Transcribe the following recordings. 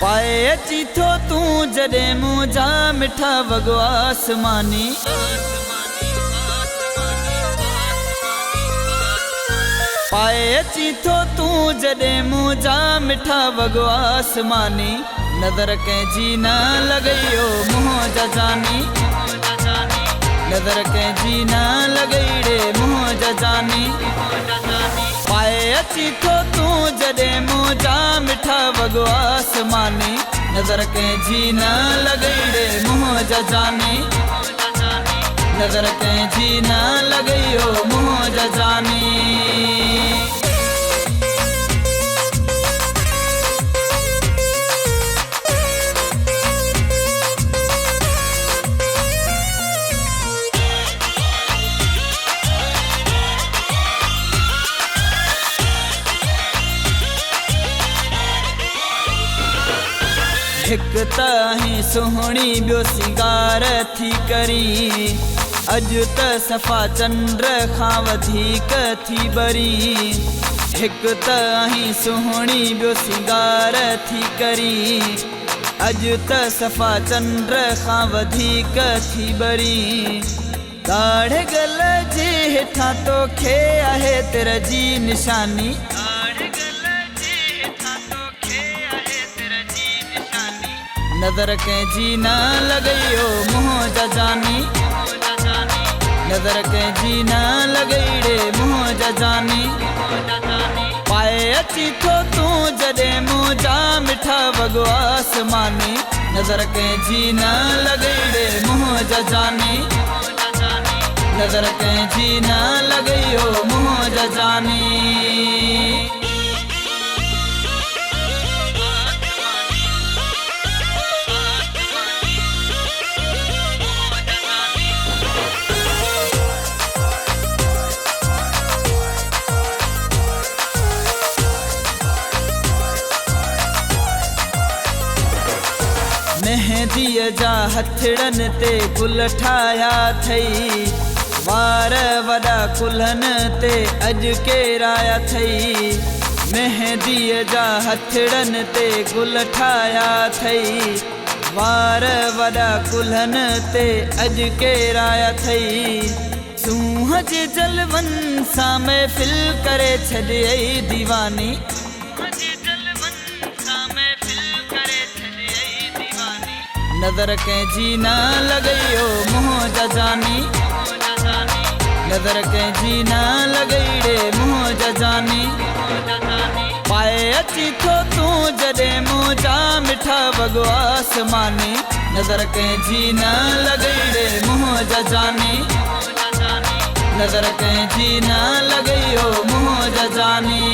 पाए अची थो तूं जॾहिं मुंहिंजा मिठा वॻो आसमानी। पाए अची थो तूं जॾहिं मुंहिंजा मिठा वॻो आसमानी। नज़र कंहिंजी न लॻई ओ मुंहं जा जानी। नज़र कंहिंजी न लॻई रे मुंहं जा जानी। पाए अची थो तूं जॾहिं मुंहिंजा मिठा वॻो आसमानी। नज़र कंहिंजी न लॻई रे मुंहं जा जानी। नज़र कंहिंजी न लॻई ओ मुंहं जा जानी। हिक त आहीं सुहिणी ॿियो सिंगार थी करी। अॼु त सफ़ा चंड खां वधीक थी बरी। हिक त आहीं सुहिणी ॿियो सिंगार थी करी। अॼु त सफ़ा चंड खां वधीक थी बरी। ॻाढ़े गल जे हेठां तोखे आहे तिर जी निशानी। नज़र कंहिंजी न लॻई ओ मुंहं जा जानी। नज़र कंहिंजी न लॻई रे मुंहं जा जानी। पाए अची थो तूं जॾहिं मुंहिंजा मिठा वॻो आसमानी। नज़र कंहिंजी न लॻई रे मुंहं जा जानी। नज़र कंहिंजी न लॻई ओ मुंहं जा जानी। मेहंदीअ जा हथड़नि ते गुल ठाहिया अथई। वार वॾा कुल्हनि ते अॼु केराया अथई। मेहंदीअ जा हथड़नि ते गुल ठाहिया अथई। वार वॾा कुल्हनि ते अॼु केराया अथई। सूंहं जे जलवनि सां महफ़िल करे छॾियई दीवानी। नज़र कंहिंजी न लॻई ओ मुंहं जा जानी। नज़र कंहिंजी न लॻई रे मुंहं जा जानी। पाए अची थो तूं जॾहिं मुंहिंजा मिठा वॻो आसमानी। नज़र कंहिंजी न लॻई रे मुंहं जा जानी। नज़र कंहिंजी न लॻई ओ मुंहं जा जानी।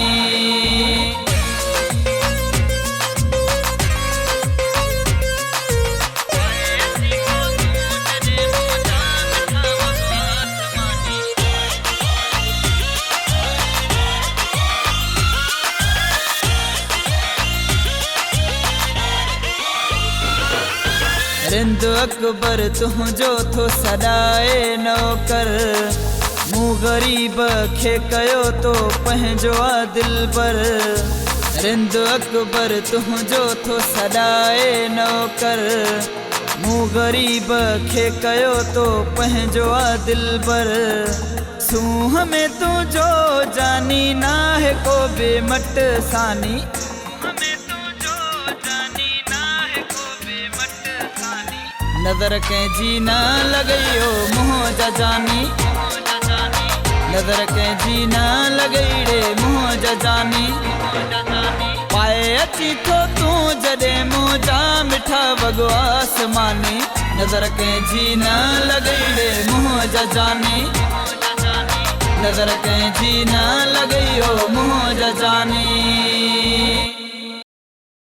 रिंद अकबर तुंहिंजो थो सॾाए नौकर। मूं ग़रीब खे कयो तो पंहिंजो आ दिलबर। रिंद अकबर तुंहिंजो थो सॾाए नौकर। मूं ग़रीब खे कयो तो पंहिंजो आ दिलबर। सूंहं में तुंहिंजो जानी नाहे को बेमट सानी। नज़र कंहिंजी न लॻई ओ मुंहं जा जानी। नज़र कंहिंजी न लॻई रे मुंहं जा जानी। पाए अची थो तूं जॾहिं मुंहिंजा मिठा वॻो आसमानी। नज़र कंहिंजी न लॻई रे मुंहं जा जानी। नज़र कंहिंजी न लॻई ओ मुंहं जा जानी।